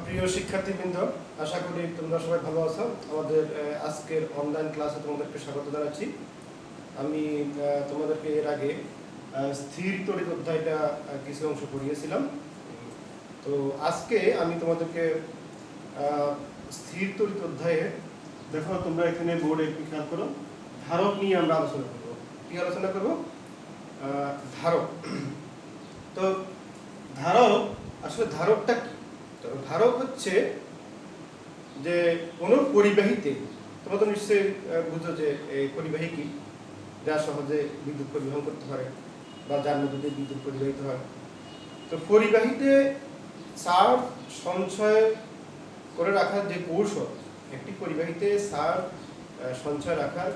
প্রিয় শিক্ষার্থীবৃন্দ, আশা করি তোমরা সবাই ভালো আছো। আমাদের আজকের অনলাইন ক্লাসে তোমাদেরকে স্বাগত জানাচ্ছি। আমি তোমাদেরকে এর আগে স্থির তড়িৎ অধ্যায়টা কিছু অংশ পড়িয়েছিলাম। তো আজকে আমি তোমাদেরকে স্থির তড়িৎ অধ্যায়ে, দেখো তোমরা এখানে বোর্ডে একটু খেয়াল করো, ধারক নিয়ে আমরা আলোচনা করব। কি আলোচনা করব? ধারক। তো ধারক, আসলে ধারকটা কি? ধারক হচ্ছে যে কোনো পরিবাহীতে, তোমরা তো নিশ্চয়ই বুঝো যে এই পরিবাহী কি, যা সহজে বিদ্যুৎ পরিবহন করতে পারে বা যার মধ্যে দিয়ে বিদ্যুৎ পরিবাহিত হয়। তো পরিবাহীতে চার্জ সঞ্চয় করে রাখার যে কৌশল, একটি পরিবাহীতে চার্জ সঞ্চয় রাখার,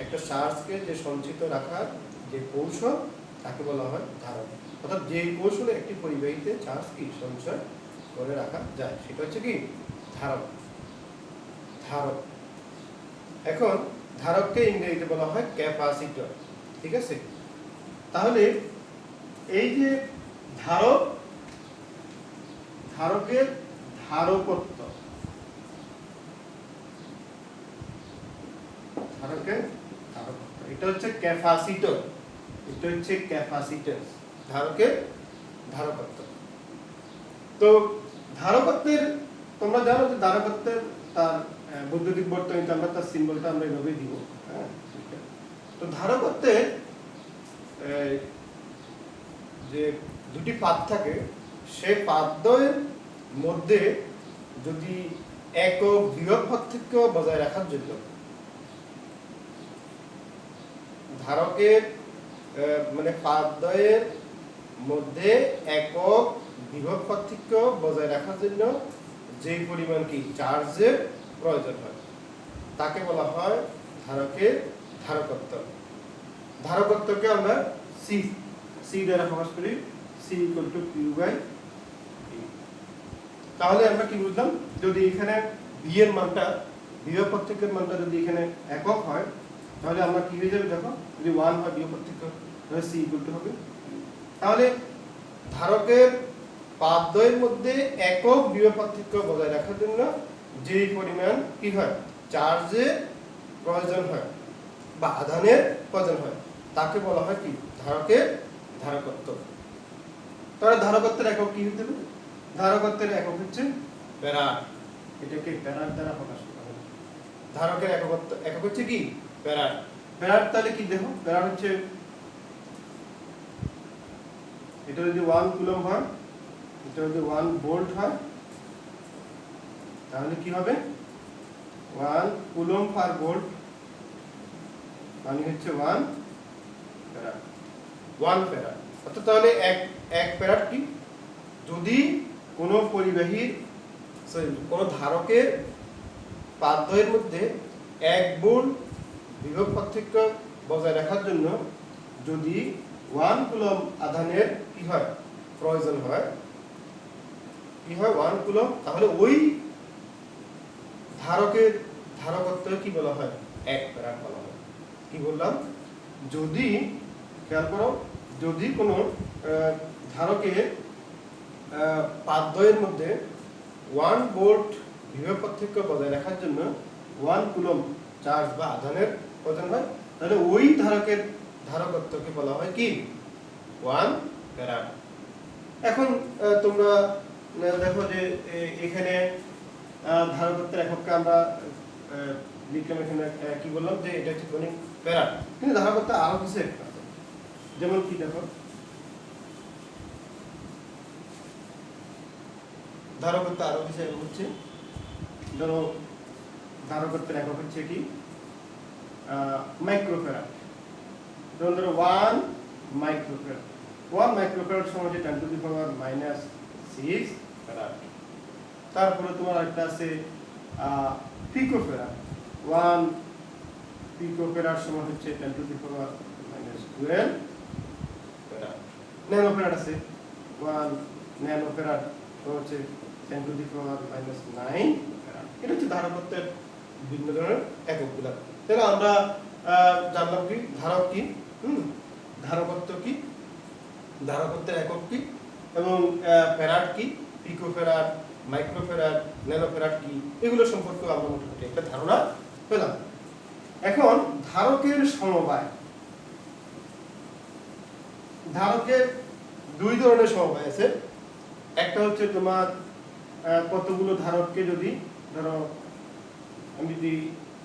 একটা চার্জকে যে সঞ্চিত রাখার যে কৌশল, তাকে বলা হয় ধারক। অর্থাৎ যে কৌশলে একটি পরিবাহীতে চার্জ কি সঞ্চয় করে রাখা যায়, সেটা হচ্ছে কি ধারক। ধারক, এখন ধারককে ইংরেজিতে বলা হয় ক্যাপাসিটর। ঠিক আছে? তাহলে এই যে ধারক, ধারকের ধারকত্ব, ধারকের ধারকত্ব, এটা হচ্ছে ক্যাপাসিটর। এটা হচ্ছে ক্যাপাসিট্যান্স, ধারকের ধারকত্ব। তো ধারকত্বের, তোমরা জানো যে ধারকত্বের তার বৈদ্যুতিক বর্তনীতে আমরা তার সিম্বলটা আমরা এইভাবে দিব। হ্যাঁ, তো ধারকত্বের যে দুটি পাত থাকে, সেই পাতদ্বয়ের মধ্যে যদি একক বিভব পার্থক্য বজায় রাখার জন্য ধারকের মানে পাতদ্বয়ের মধ্যে একক বিভব পার্থক্য বজায় রাখার জন্য যে পরিমাণ কি চার্জের প্রয়োজন হয়, তাকে বলা হয় ধারকের ধারকত্ব। ধারকত্বকে আমরা সি দ্বারা প্রকাশ করি, C equal to Q by E. তাহলে আমরা কি বুঝলাম? যদি এখানে ভি এর মানটা, বিভব পার্থক্যের মানটা যদি এখানে একক হয়, তাহলে আমরা কি হয়ে যাবে? দেখো, যদি 1 হয় বিভব পার্থক্য, তাহলে সি ইকুয়াল টু হবে। তাহলে ধারকের পাতদ্বয়ের মধ্যে একক বিভব পার্থক্য বজায় রাখার জন্য যে পরিমাণ কি হয় চার্জের প্রয়োজন হয় বা আধানের প্রয়োজন হয়, তাকে বলা হয় কি ধারকের ধারকত্ব। তাহলে ধারকত্বের একক কি হতে হবে? ধারকত্বের একক হচ্ছে ফ্যারাড। এটাকে ফ্যারাড দ্বারা প্রকাশ করা হয়। ধারকের একক হচ্ছে কি ফ্যারাড। ফ্যারাড তাহলে কি দেখো, ফ্যারাড হচ্ছে, এটা যদি 1 কুলম্ব হয়, এটা যদি 1 ভোল্ট হয়, তাহলে কি হবে? 1 কুলম্ব পার ভোল্ট মানে হচ্ছে 1 ফ্যারাড। 1 ফ্যারাড অর্থাৎ তাহলে এক ফ্যারাড কি, যদি কোনো পরিবাহীর কোনো ধারকের পাতদ্বয়ের মধ্যে 1 ভোল্ট বিভব পার্থক্য বজায় রাখার জন্য যদি 1 কুলম্ব আধানের কি হয় প্রয়োজন হয়, কি হয় 1 কুলম্ব, তাহলে ওই ধারকের ধারকত্ব কি বলা হয়? 1 ফ্যারাড বলা হয়। কি বললাম? যদি, খেয়াল করো, যদি কোনো ধারকের পাতদ্বয়ের মধ্যে 1 ভোল্ট বিভব পার্থক্য বজায় রাখার জন্য 1 কুলম্ব চার্জ বা আধানের প্রয়োজন হয়, তাহলে ওই ধারকের ধারকত্বকে বলা হয় কি 1 ফ্যারাড। এখন তোমরা দেখো যে এখানে ধারকত্বের একককে আমরা লিখলাম, এখানে কি বললাম যে এটা হচ্ছে গণিত ফ্যারাড, কিন্তু ধারকত্ব আরো কিছু একটা আছে। যেমন কি দেখো, ধারকত্ব আরো কিছু একক হচ্ছে, ধরো ধারকত্বের একক হচ্ছে কি মাইক্রোফ্যারাড। যেমন ধরো 1 মাইক্রোফ্যারাড, 1 মাইক্রোফ্যারাড সমান হচ্ছে 10 টু দি পাওয়ার -6 ফ্যারাড। তারপরে তোমার একটা আছে পিকোফ্যারাড, 1 পিকোফ্যারাড সমান হচ্ছে 10 টু দি পাওয়ার -12 ফ্যারাড। ন্যানোফ্যারাড আছে, 1 ন্যানোফ্যারাড হচ্ছে 10 টু দি পাওয়ার -9 ফ্যারাড। এটা হচ্ছে ধারকত্বের বিভিন্ন ধরনের এককগুলো। তাহলে আমরা জানলাম কি ধারক কি, ধারকত্ব কি, ধারকত্বের একক কি, এবং ফ্যারাড কি, পিকোফ্যারাড, মাইক্রোফ্যারাড, ন্যানোফ্যারাড কি, এগুলো সম্পর্কে আমরা মোটামুটি একটা ধারণা পেলাম। এখন ধারকের সমবায়, ধারকের দুই ধরনের সমবায় আছে। একটা হচ্ছে তোমার কতগুলো ধারককে যদি ধরো, আমি যদি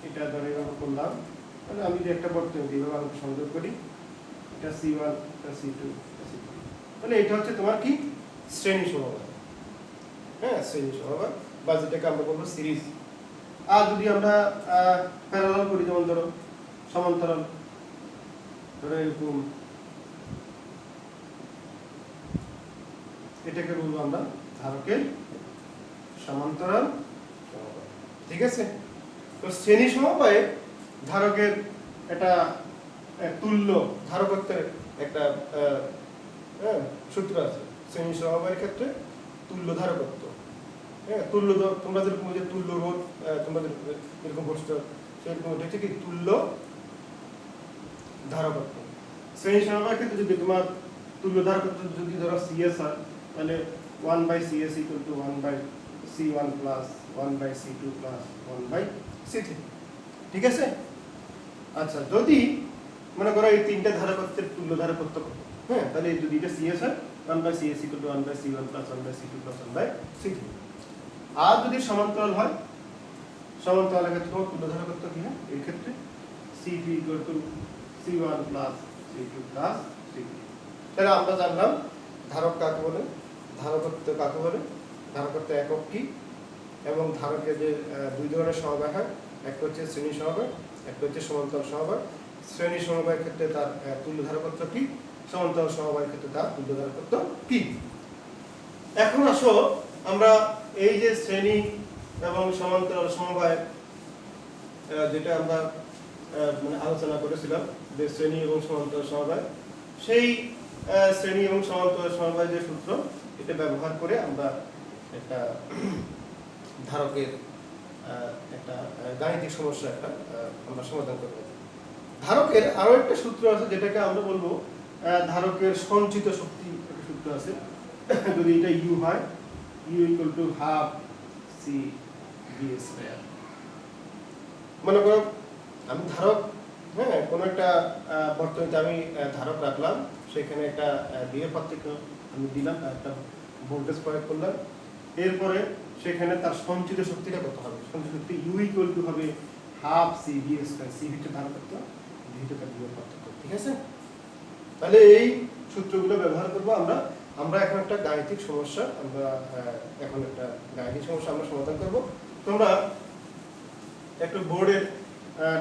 এটা ধরে এভাবে করলাম, তাহলে আমি যদি একটা বর্তনী এইভাবে আমি সংযোগ করি, এটা C1, এটা C2, এটা C3, তাহলে এটা হচ্ছে তোমার কি শ্রেণী সমবায়। হ্যাঁ, শ্রেণী সমবায় বা যেটাকে আমরা বলবো সিরিজ। আর যদি আমরা প্যারালাল করি, যেমন ধরো সমান্তরাল, ধরো এরকম, এটাকে বলবো আমরা ধারকের সমান্তরাল সমবায়। ঠিক আছে? তো শ্রেণী সমবায়ে ধারকের একটা তুল্য ধারকত্বের একটা সূত্র আছে। শ্রেণী সমবায়ের ক্ষেত্রে তুল্য ধারকত্ব, হ্যাঁ, তুল্য, তোমরা যেরকম যে তুল্য রোধ তোমাদের এরকম বসতো, সেরকম এটা হচ্ছে কি তুল্য ধারকত্ব। শ্রেণী সমবায়ের ক্ষেত্রে যদি তোমার তুল্য ধারকত্ব যদি ধরো CS হয়, তাহলে 1/CS = 1/C1 plus 1/C2 plus 1/C3। ঠিক আছে? আচ্ছা, যদি মনে করো এই তিনটা ধারকত্বের তুল্য ধারকত্ব কত, হ্যাঁ, তাহলে যদি এটা CS হয়, 1/CS = 1/C1 plus 1/C2 plus 1/C3। আর যদি সমান্তরাল হয়, সমান্তরালের ক্ষেত্রে তোমার তুল্য ধারকত্ব কি হয়? এই ক্ষেত্রে C2 = C1 plus C2 plus C3। তাহলে আমরা জানলাম ধারক কাকে বলে, ধারকত্ব কাকে বলে, ধারকত্ব একক কি, এবং ধারকের যে দুই ধরনের সমবায় হয়, একটা হচ্ছে শ্রেণী সমবায়, একটা হচ্ছে সমান্তরাল সমবায়। শ্রেণী সমবায়ের ক্ষেত্রে তার তুল্য ধারকত্ব কি, সমান্তরাল সমবায়ের ক্ষেত্রে তার তুল্য ধারকত্ব কি। এখন আসো আমরা এই যে শ্রেণী এবং সমান্তরাল সমবায়, যেটা আমরা মানে আলোচনা করেছিলাম যে শ্রেণী এবং সমান্তরাল সমবায়, সেই শ্রেণী এবং সমান্তরাল সমবায় যে সূত্র, এটা ব্যবহার করে আমরা একটা ধারকের একটা গাণিতিক সমস্যা একটা আমরা সমাধান করব। ধারকের আরো একটা সূত্র আছে, যেটাকে আমরা বলবো ধারকের সঞ্চিত শক্তি একটা সূত্র আছে। যদি এটা U হয়, U = 1/2 C/V²। মনে করো আমি ধারক, হ্যাঁ, কোনো একটা বর্তনীতে আমি ধারক রাখলাম, সেখানে একটা বিভব পার্থক্য আমি দিলাম, একটা ভোল্টেজ প্রয়োগ করলাম, এরপরে সেখানে তার সঞ্চিত শক্তিটা কত হবে? সঞ্চিত শক্তি U = হবে 1/2 C/V²। C হচ্ছে ধারকত্ব, V হচ্ছে তার বিভব পার্থক্য। ঠিক আছে? তাহলে এই সূত্রগুলো ব্যবহার করব আমরা। আমরা এখন একটা গাণিতিক সমস্যা আমরা সমাধান করব। তোমরা একটু বোর্ডের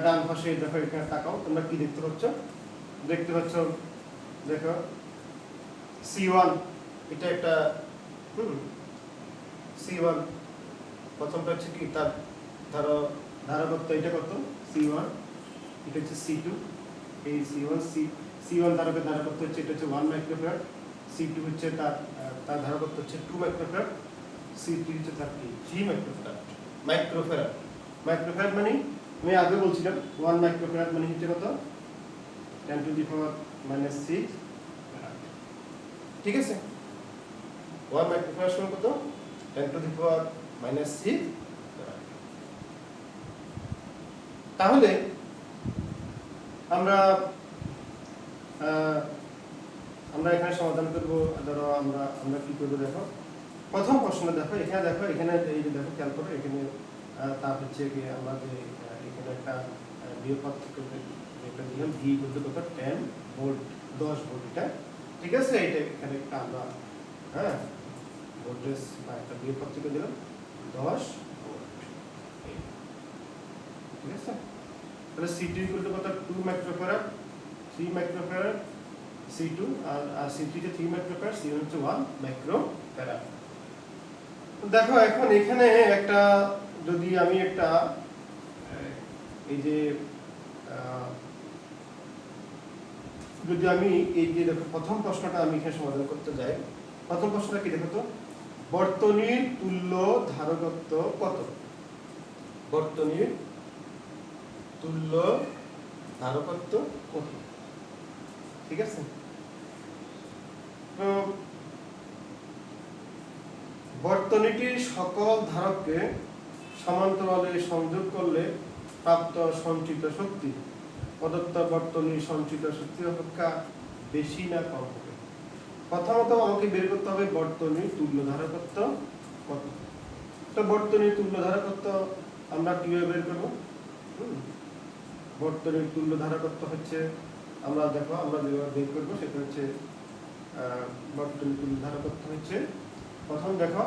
ডান পাশে দেখো, এখানে তাকাও, তোমরা কি দেখতে পাচ্ছ? দেখতে পাচ্ছ, দেখো C1, এটা একটা C1, প্রথমটা হচ্ছে কি তার ধরো ধারকত্ব, এটা কত? C1, এটা হচ্ছে C2, এই C1 ধারকের ধারকত্ব হচ্ছে, এটা হচ্ছে 1 মাইক্রোফ্যারাড, C2 হচ্ছে তার ধারকত্ব হচ্ছে 2 মাইক্রোফ্যারাড, C3 হচ্ছে তার কি 3 মাইক্রোফ্যারাড। মাইক্রোফ্যারাড মানে আমি আগে বলছিলাম 1 মাইক্রোফ্যারাড মানে হচ্ছে কত? 10⁻⁻6 ফ্যারাড। ঠিক আছে? 1 মাইক্রোফ্যারাড সমান কত? 10⁻⁻6 ফ্যারাড। তাহলে আমরা এখানে সমাধান করব। ধরো আমরা কি করব, দেখো প্রথম প্রশ্ন দেখো, এখানে দেখো, এখানে এই যে দেখো, খেয়াল করো, এখানে তার হচ্ছে কি আমরা যে এখানে একটা বিভব পার্থক্য যেটা দিলাম, V = কত? 10 ভোল্ট, 10 ভোল্ট এটা। ঠিক আছে? এটা এখানে একটা আমরা ভোল্টেজ বা একটা বিভব পার্থক্য দিলাম 10 ভোল্ট। ঠিক আছে? তাহলে C2 = কত? 2 মাইক্রোফ্যারাড, 3 মাইক্রোফ্যারাড C2, আর C3 তে 3 মাইক্রোফ্যারাড, C1 হচ্ছে 1 মাইক্রোফ্যারাড। দেখো এখন এখানে একটা, যদি আমি একটা এই যে যদি আমি এই যে দেখো প্রথম প্রশ্নটা আমি এখানে সমাধান করতে যাই, প্রথম প্রশ্নটা কি দেখো তো, বর্তনীর তুল্য ধারকত্ব কত? বর্তনীর তুল্য ধারকত্ব কত? ঠিক আছে? তো বর্তনীটির সকল ধারককে সমান্তরালে সংযোগ করলে প্রাপ্ত সঞ্চিত শক্তি প্রদত্ত বর্তনীর সঞ্চিত শক্তি অপেক্ষা বেশি না কম হবে। প্রথমত আমাকে বের করতে হবে বর্তনীর তুল্য ধারকত্ব কত। তো বর্তনীর তুল্য ধারকত্ব আমরা কিভাবে বের করব? বর্তনীর তুল্য ধারকত্ব হচ্ছে আমরা যেভাবে বের করব সেটা হচ্ছে বর্তনীর তুল্য ধারকত্ব হচ্ছে, প্রথম দেখো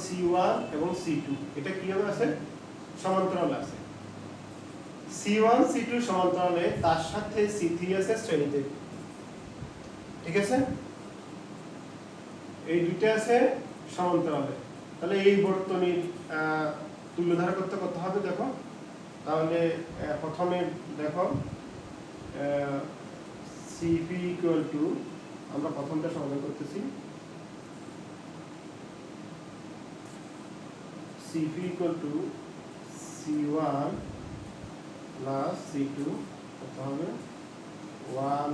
C1 এবং C2 এটা কিভাবে আছে? সমান্তরাল আছে। C1 C2 সমান্তরালে, তার সাথে C3 আছে শ্রেণীতে, ঠিক আছে? এই দুটো আছে সমান্তরালে। তাহলে এই বর্তনীর তুল্য ধারকত্ব কত হবে দেখো। তাহলে প্রথমে দেখো CP আমরা প্রথমটা সমাধান করতেছি। CP C1 plus C2 কত হবে? 1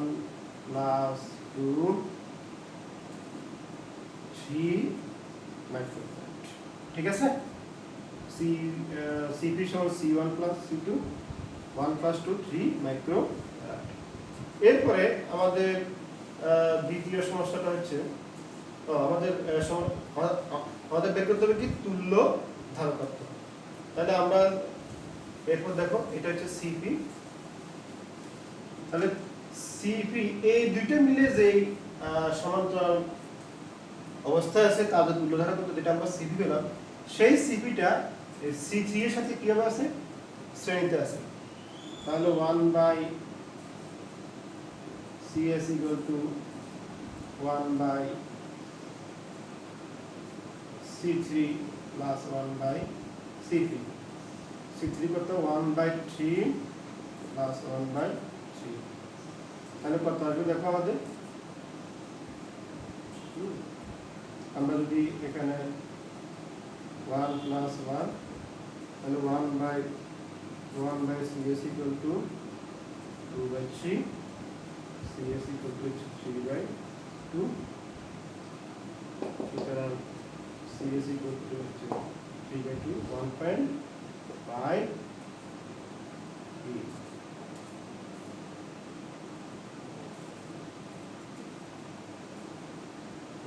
plus 2 3 মাইক্রোফ্যারাড, ঠিক আছে? CP সমান C1 plus C2 1 plus 2 3 microfarad. এরপরে আমাদের দ্বিতীয় সমস্যাটা হচ্ছে আমাদের বের করতে হবে কি তুল্য ধারকত্ব। তাহলে আমরা এরপর দেখো এটা হচ্ছে CP, তাহলে CP এই দুইটা মিলে যে সমান্তরাল অবস্থায় আছে তাদের তুল্য ধারকত্ব যেটা আমরা CP পেলাম, সেই CPটা C3 এর সাথে কিভাবে আছে? শ্রেণীতে আছে। তাহলে 1/CS = 1/C3 plus 1/CP। C3 কত? 1/3 plus 1/3। তাহলে কত আসবে দেখো আমাদের? আমরা যদি এখানে 1 plus 1 তাহলে 1/CS = 2/3, CS = 3/2, সুতরাং CS = 3/2 1.5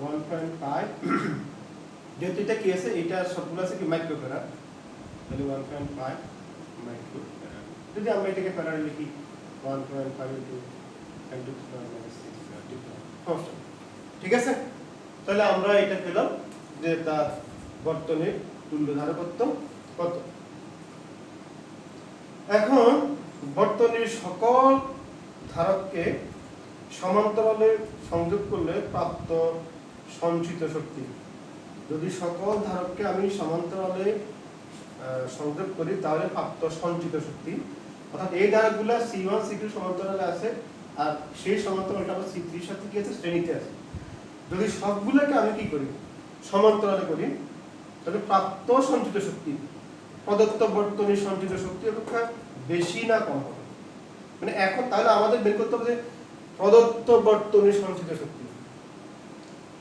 1.5 যেহেতু এটা কি আছে, এটা সবগুলো আছে কি মাইক্রোফ্যারাড, তাহলে 1.5 মাইক্রোফ্যারাড। যদি আমরা এটাকে ফ্যারাডে লিখি 1.5 × 10⁻⁶ ঠিক আছে? তাহলে আমরা এটা পেলাম যে তার বর্তনীর তুল্য ধারকত্ব কত। এখন বর্তনীর সকল ধারককে সমান্তরালে সংযোগ করলে প্রাপ্ত সঞ্চিত শক্তি। যদি সকল ধারককে আমি সমান্তরালে সংযোগ করি তাহলে প্রাপ্ত সঞ্চিত শক্তি, অর্থাৎ এই ধারকগুলো C1 C2 সমান্তরালে আছে আর সেই সমান্তরালটা আবার C3 এর সাথে কি আছে? শ্রেণীতে আছে। যদি সবগুলোকে আমি কি করি? সমান্তরালে করি, তাহলে প্রাপ্ত সঞ্চিত শক্তি প্রদত্ত বর্তনীর সঞ্চিত শক্তি অপেক্ষা বেশি না কম হবে। মানে এখন তাহলে আমাদের বের করতে হবে যে প্রদত্ত বর্তনীর সঞ্চিত শক্তি।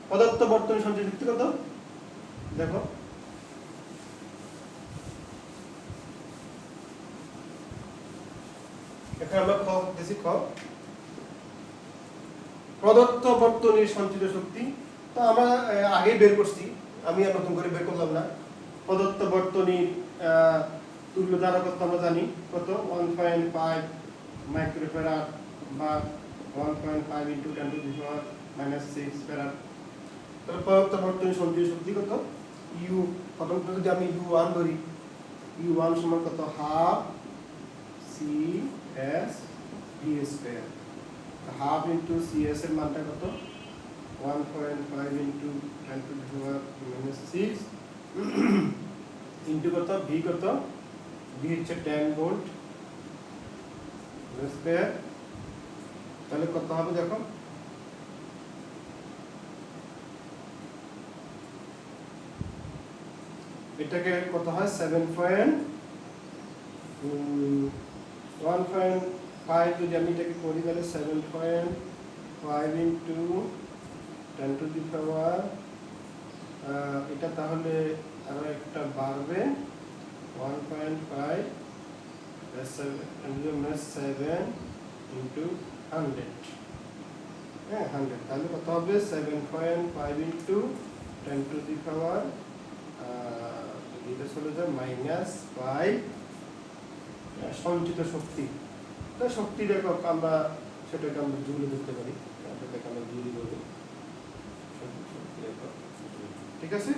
প্রদত্ত বর্তনীর সঞ্চিত শক্তি কত দেখো। এখানে আমরা খ দিছি, খ প্রদত্ত বর্তনীর সঞ্চিত শক্তি। তো আমরা আগে বের করছি, আমি আর নতুন করে বের করলাম না। প্রদত্ত বর্তনীর তুল্য ধারকত্ব আমরা জানি কত? 1.5 মাইক্রোফ্যারাড বা 1.5 × 10⁻⁻6 ফ্যারাড। তাহলে প্রদত্ত বর্তনীর সঞ্চিত শক্তি কত? U, প্রথমটা যদি আমি U1 ধরি, U1 সমান কত? 1/2 CS d²। 1/2 × CS এর মানটা কত? 1.5 × 10⁻⁶ ইনটু কত? V কত? V হচ্ছে 10 ভোল্ট স্কয়ার। তাহলে কত হবে দেখো? এটাকে কত হয়? 1.5 যদি আমি এটাকে করি তাহলে 7.5 × 10⁻⁻⁴ এটা তাহলে আরো একটা বাড়বে 1.5 7 ইন্টু 100, হ্যাঁ 100, তাহলে কত হবে 7.5 ইন্টু 10 টু দি পাওয়ার এটা চলে যায় -5 সঞ্চিত শক্তি। তো শক্তির একক আমরা সেটাকে আমরা জুলে ধরতে পারি, সেটাকে আমরা জুলি বলি, শক্তির একক। ঠিক আছে,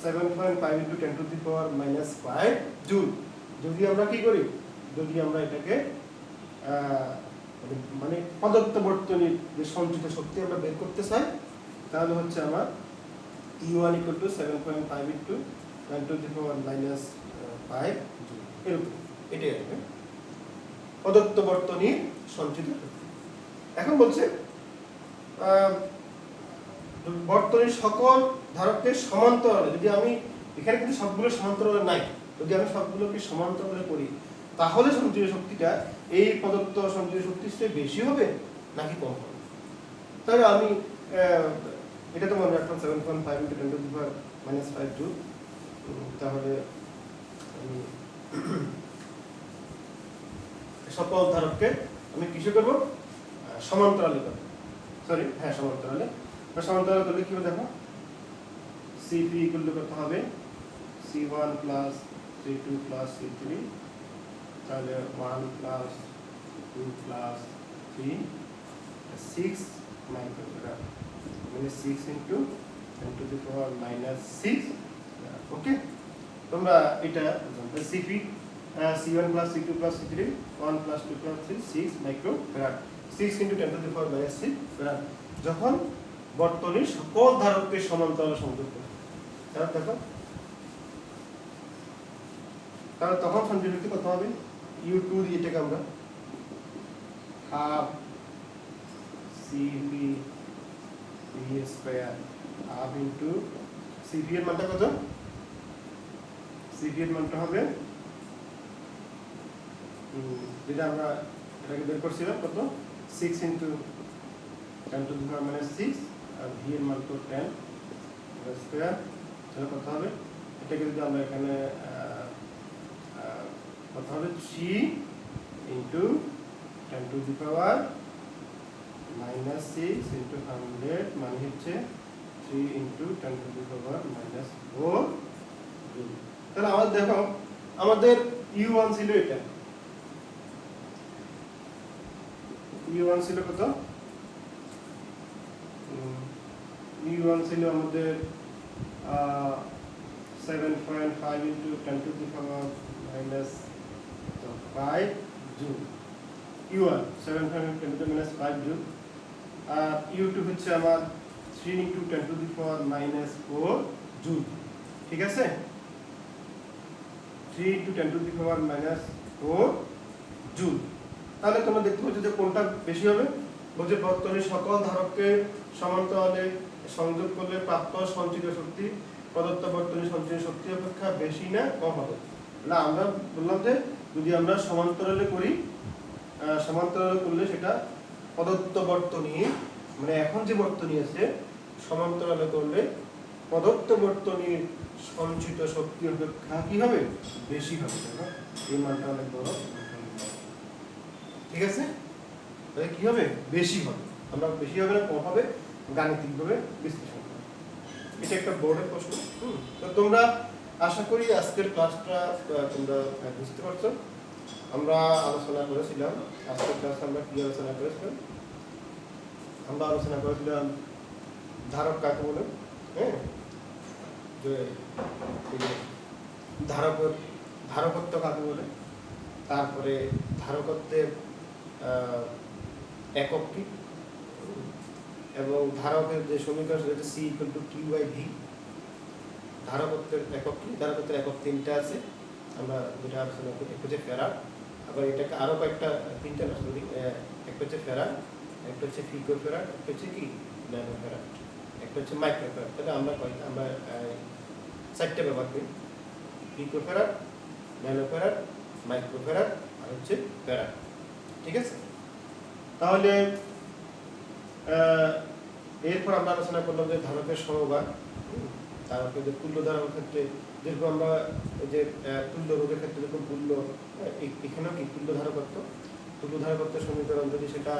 7.5 into 10 to the power -5 joule. যদি আমরা কি করি, যদি আমরা এটাকে মানে পদার্থ বর্তনীর যে সঞ্চিত শক্তি আমরা বের করতে চাই, তাহলে হচ্ছে আমার U1 = 7.5 into 10 to the power -5 joule, এরকম এটাই আসবে পদার্থ বর্তনীর সঞ্চিত শক্তি। এখন বলছে বর্তনীর সকল ধারকের সমান্তরালে, যদি আমি এখানে কিন্তু সবগুলো সমান্তরালে নাই, যদি আমি সবগুলোকে সমান্তরালে করি তাহলে সঞ্চিত শক্তিটা এই পদার্থ সঞ্চিত শক্তির চেয়ে বেশি হবে নাকি কম হবে। তাহলে আমি এটা তো মনে রাখলাম 7.5 into 10 to the power -5 joule. তাহলে আমি সকল ধারককে আমি কিসে করব, সমান্তরালে করব, সরি হ্যাঁ সমান্তরালে। সমান্তরালে করলে কি হবে দেখো, Cp = কত হবে, C1 plus C2 plus C3, তাহলে 1 প্লাস 2 প্লাস 3 6 মাইক্রোফ্যারাড, মানে 6 ইন্টু 10 টু দি পাওয়ার -6। ওকে, তোমরা এটা Cp C1 plus C2 plus C3 1 plus 2 plus 3 6 microfarad, 6 into 10 to the power -6 farad. যখন বর্তনীর সকল ধারককে সমান্তরালে সংযোগ করে, তাহলে দেখো, তাহলে তখন সঞ্চিত শক্তি কত হবে, U2 দিয়ে এটাকে আমরা half Cp V square half into Cp এর মানটা কত, Cp এর মানটা হবে যেটা আমরা এটাকে বের করছিলাম কত, 6 ইন্টু 10 টু দি পাওয়ার -6, আর V এর মান তো 10 স্কয়ার, তাহলে কত হবে, এটাকে যদি আমরা এখানে কত হবে 3 into 10 to the power -6 into 100, মানে হচ্ছে 3 into 10 to the power -4 joule. তাহলে আমাদের দেখো, আমাদের U1 ছিল এটা, U1 ছিল কত, U1 ছিল আমাদের 7.5 into 10 to the power -5 joule. U1 7.5 into 10 to the power -5 joule. আর U2 হচ্ছে আমার 3 into 10 to the power -4 joule. ঠিক আছে, 3 into 10 to the power -4 joule. তাহলে তোমরা দেখতে পাচ্ছ যে কোনটা বেশি হবে, বলছে বর্তনীর সকল ধারককে সমান্তরালে সংযোগ করলে প্রাপ্ত সঞ্চিত শক্তি প্রদত্ত বর্তনীর সঞ্চিত শক্তি অপেক্ষা বেশি না কম হবে। না, আমরা বললাম যে যদি আমরা সমান্তরালে করি, সমান্তরালে করলে সেটা প্রদত্ত বর্তনী, মানে এখন যে বর্তনী আছে সমান্তরালে করলে প্রদত্ত বর্তনীর সঞ্চিত শক্তি অপেক্ষা কি হবে, বেশি হবে। এই মানটা অনেক বড়, ঠিক আছে, তাহলে কি হবে, বেশি হবে। আমরা বেশি হবে না কম হবে গাণিতিকভাবে বিশ্লেষণ করব। এটা একটা বোর্ডের প্রশ্ন। তো তোমরা আশা করি আজকের ক্লাসটা তোমরা বুঝতে পারছো। আমরা আলোচনা করেছিলাম, আজকের ক্লাসে আমরা কি আলোচনা করেছিলাম, আমরা আলোচনা করেছিলাম ধারক কাকে বলে, হ্যাঁ, যে ধারকত্ব কাকে বলে, তারপরে ধারকত্বের একক কি, এবং ধারকের যে সমীকরণ সেটা C = Q/V। ধারকত্বের একক কি, ধারকত্বের একক তিনটা আছে, আমরা যেটা আলোচনা করি, একটা হচ্ছে ফ্যারাড, আবার এটাকে আরো কয়েকটা তিনটা সরি, একটা হচ্ছে ফ্যারাড, একটা হচ্ছে পিকোফ্যারাড, একটা হচ্ছে কি ন্যানোফ্যারাড, একটা হচ্ছে মাইক্রোফ্যারাড। তাহলে আমরা কয়টা, আমরা 4টা ব্যবহার করি, পিকোফ্যারাড, ন্যানোফ্যারাড, মাইক্রোফ্যারাড আর হচ্ছে ফ্যারাড। ঠিক আছে, তাহলে এরপর আমরা আলোচনা করলাম যে ধারকের সমবায়, তারপরে যে তুল্য ধারকের ক্ষেত্রে যেরকম আমরা যে তুল্য রোধের ক্ষেত্রে যেরকম তুল্য, এখানেও কি তুল্য ধারকত্বের সমীকরণ যদি সেটা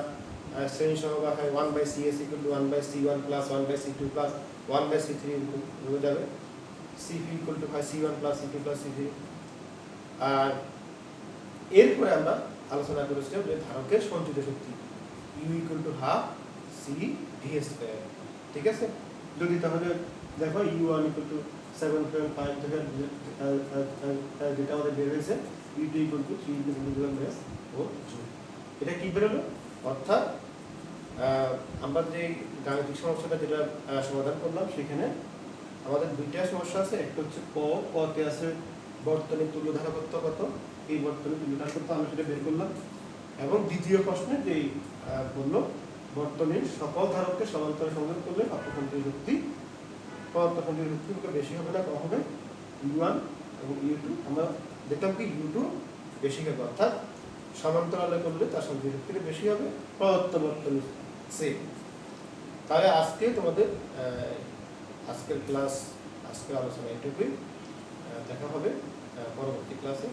শ্রেণী সমবায় হয় 1/CS = 1/C1 + 1/C2 + 1/C3 হয়ে যাবে। CP = হয় C1 + C2 + C3। আর এরপরে আমরা আলোচনা করেছিলাম যে ধারকের সঞ্চিত শক্তি U = 1/2 CV²। ঠিক আছে, যদি তাহলে দেখো U1 = 7.5 থেকে যেটা আমাদের বের হয়েছে, U2 = 3 × 10⁻⁴ এটা কি বেরোলো? অর্থাৎ আমরা যে গাণিতিক সমস্যাটা যেটা সমাধান করলাম সেখানে আমাদের দুইটা সমস্যা আছে। একটা হচ্ছে কতে আছে বর্তনীর তুল্য ধারকত্ব কত, এই বর্তনীর তুল্য ধারকত্ব আমরা সেটা বের করলাম। এবং দ্বিতীয় প্রশ্নে যেই বললো বর্তনীর সকল ধারককে সমান্তরালে সংযোগ করলে অপসঞ্চিত শক্তি বেশি হবে না কম হবে? U1 এবং U2 আমরা দেখলাম কি U2 বেশি হবে, অর্থাৎ সমান্তরালে করলে তার সঞ্চিত শক্তিটা বেশি হবে, প্রদত্ত বর্তনী সেম। তাহলে আজকে তোমাদের আজকের আলোচনা এটুকুই। দেখা হবে পরবর্তী ক্লাসে।